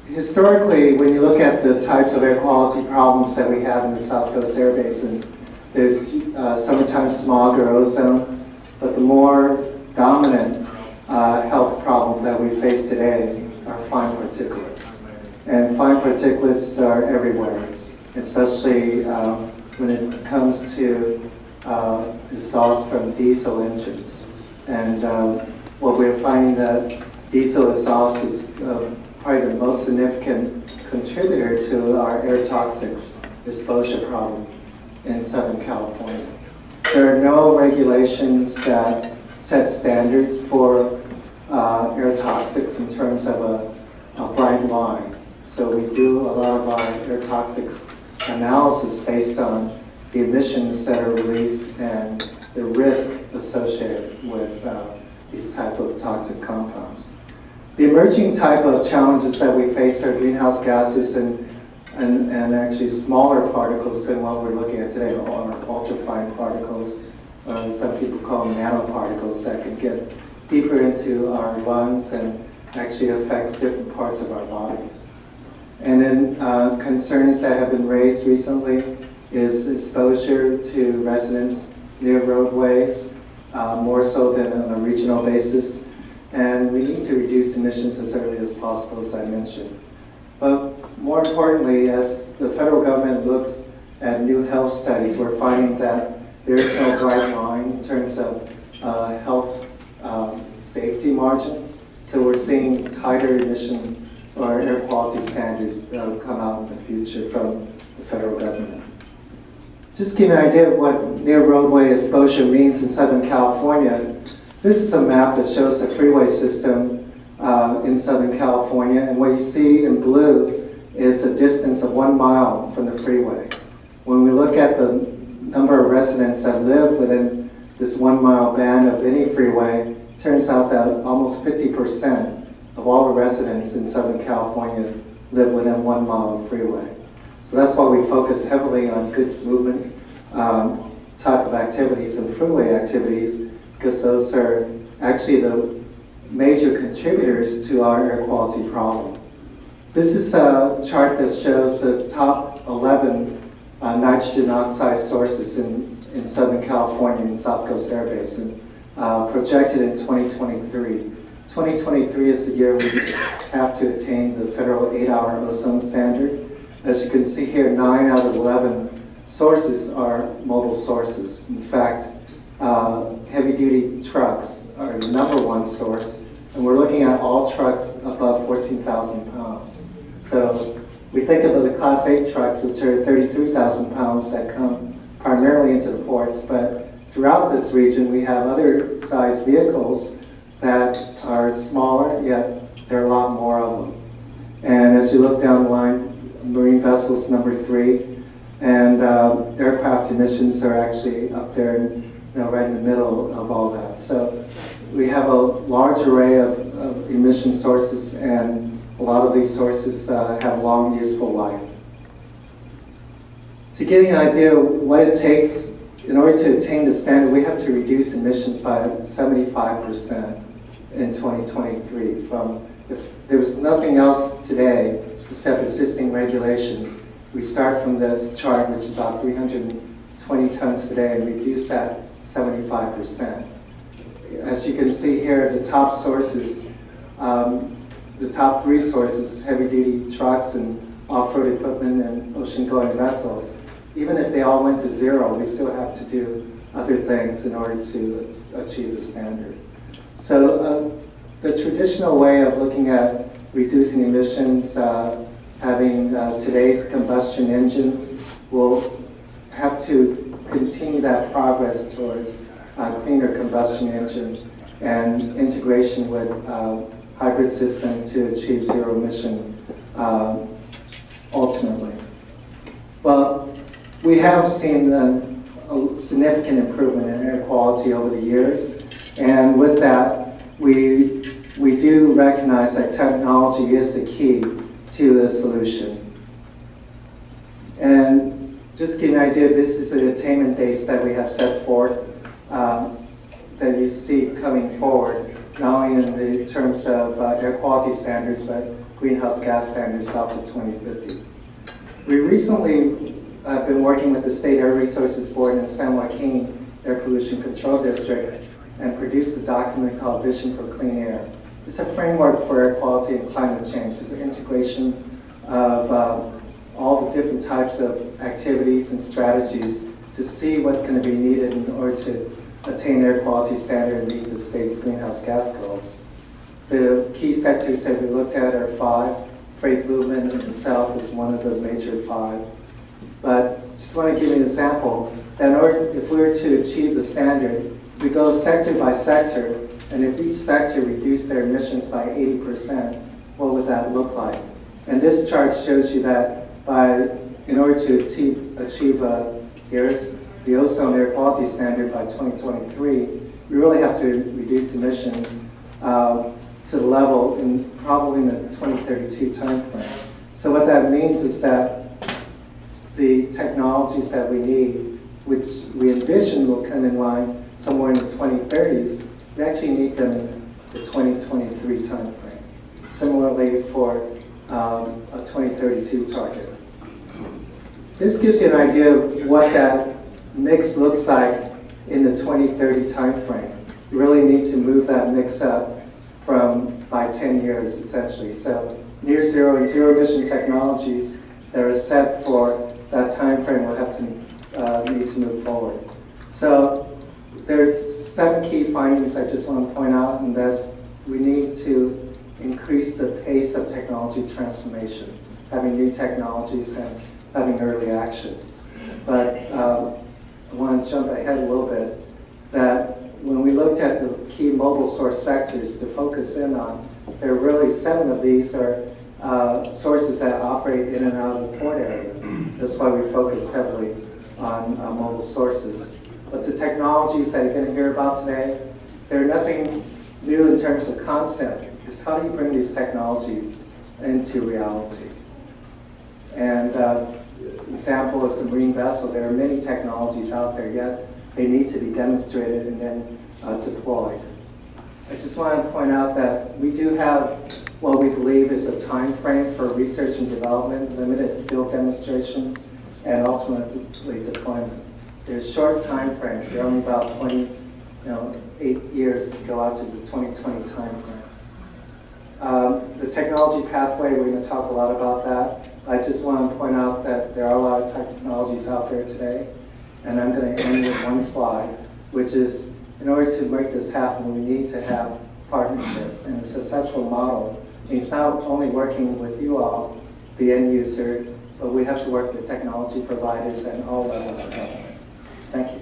historically, when you look at the types of air quality problems that we have in the South Coast Air Basin, there's summertime smog or ozone, but the more dominant health problem that we face today are fine particulates. And fine particulates are everywhere, especially when it comes to exhaust from diesel engines. And what we're finding that diesel exhaust is probably the most significant contributor to our air toxics exposure problem in Southern California. There are no regulations that set standards for air toxics in terms of a bright line. So we do a lot of our air toxics analysis based on the emissions that are released and the risk associated with these type of toxic compounds. The emerging type of challenges that we face are greenhouse gases and actually smaller particles than what we're looking at today, or ultrafine particles. Some people call them nanoparticles that can get deeper into our lungs and actually affects different parts of our bodies. And then concerns that have been raised recently is exposure to residents near roadways, more so than on a regional basis. And we need to reduce emissions as early as possible, as I mentioned. But more importantly, as the federal government looks at new health studies, we're finding that there is no bright line in terms of health safety margin. So we're seeing tighter emission or air quality standards that will come out in the future from the federal government. Just to give you an idea of what near roadway exposure means in Southern California, this is a map that shows the freeway system in Southern California, and what you see in blue is a distance of 1 mile from the freeway. When we look at the number of residents that live within this 1 mile band of any freeway, it turns out that almost 50% of all the residents in Southern California live within 1 mile of freeway. So that's why we focus heavily on goods movement type of activities and freeway activities, because those are actually the major contributors to our air quality problem. This is a chart that shows the top 11 nitrogen oxide sources in Southern California and South Coast Air Basin, projected in 2023. 2023 is the year we have to attain the federal 8-hour ozone standard. As you can see here, 9 out of 11 sources are mobile sources. In fact, heavy-duty trucks are the #1 source, and we're looking at all trucks above 14,000 pounds. So we think about the Class 8 trucks, which are 33,000 pounds that come primarily into the ports, but throughout this region we have other size vehicles that are smaller, yet there are a lot more of them. And as you look down the line, marine vessels #3, and aircraft emissions are actually up there, right in the middle of all that. So we have a large array of emission sources, and a lot of these sources have long useful life. To get an idea of what it takes in order to attain the standard, we have to reduce emissions by 75% in 2023. If there was nothing else today except existing regulations, we start from this chart, which is about 320 tons per day, and reduce that 75%. As you can see here, the top sources, the top 3 sources, heavy-duty trucks and off-road equipment and ocean-going vessels, even if they all went to 0, we still have to do other things in order to achieve the standard. So the traditional way of looking at reducing emissions, having today's combustion engines, will have to continue that progress towards cleaner combustion engines and integration with hybrid system to achieve zero emission ultimately. Well, we have seen a significant improvement in air quality over the years, and with that, we do recognize that technology is the key to the solution. And just to give you an idea, this is the attainment dates that we have set forth that you see coming forward, not only in the terms of air quality standards, but greenhouse gas standards out to 2050. We recently have been working with the State Air Resources Board in San Joaquin Air Pollution Control District and produced a document called Vision for Clean Air. It's a framework for air quality and climate change. It's an integration of all the different types of activities and strategies to see what's going to be needed in order to attain air quality standard and meet the state's greenhouse gas goals. The key sectors that we looked at are 5. Freight movement in itself is one of the major 5. But just want to give you an example. That in order, if we were to achieve the standard, we go sector by sector, and if each sector reduced their emissions by 80%, what would that look like? And this chart shows you that in order to achieve the ozone air quality standard by 2023, we really have to reduce emissions to the level probably in the 2032 timeframe. So what that means is that the technologies that we need, which we envision will come in line somewhere in the 2030s, we actually need them in the 2023 timeframe. Similarly for a 2032 target. This gives you an idea of what that mix looks like in the 2030 timeframe. You really need to move that mix up by 10 years, essentially. So near zero and zero emission technologies that are set for that timeframe will have to need to move forward. So there's 7 key findings I just want to point out, and that's we need to increase the pace of technology transformation, having new technologies and having early actions. But I want to jump ahead a little bit, that when we looked at the key mobile source sectors to focus in on, there are really 7 of these are sources that operate in and out of the port area. That's why we focus heavily on mobile sources. But the technologies that you're going to hear about today, they're nothing new in terms of concept. It's how do you bring these technologies into reality? And example is the marine vessel. There are many technologies out there, yet they need to be demonstrated and then deployed. I just want to point out that we do have what we believe is a time frame for research and development, limited field demonstrations, and ultimately deployment. There's short time frames. They're only about 8 years to go out to the 2020 time frame. The technology pathway, we're going to talk a lot about that. I just want to point out that there are a lot of technologies out there today, and I'm going to end with one slide, which is in order to make this happen, we need to have partnerships, and a successful model means not only working with you all, the end user, but we have to work with technology providers and all levels of government. Thank you.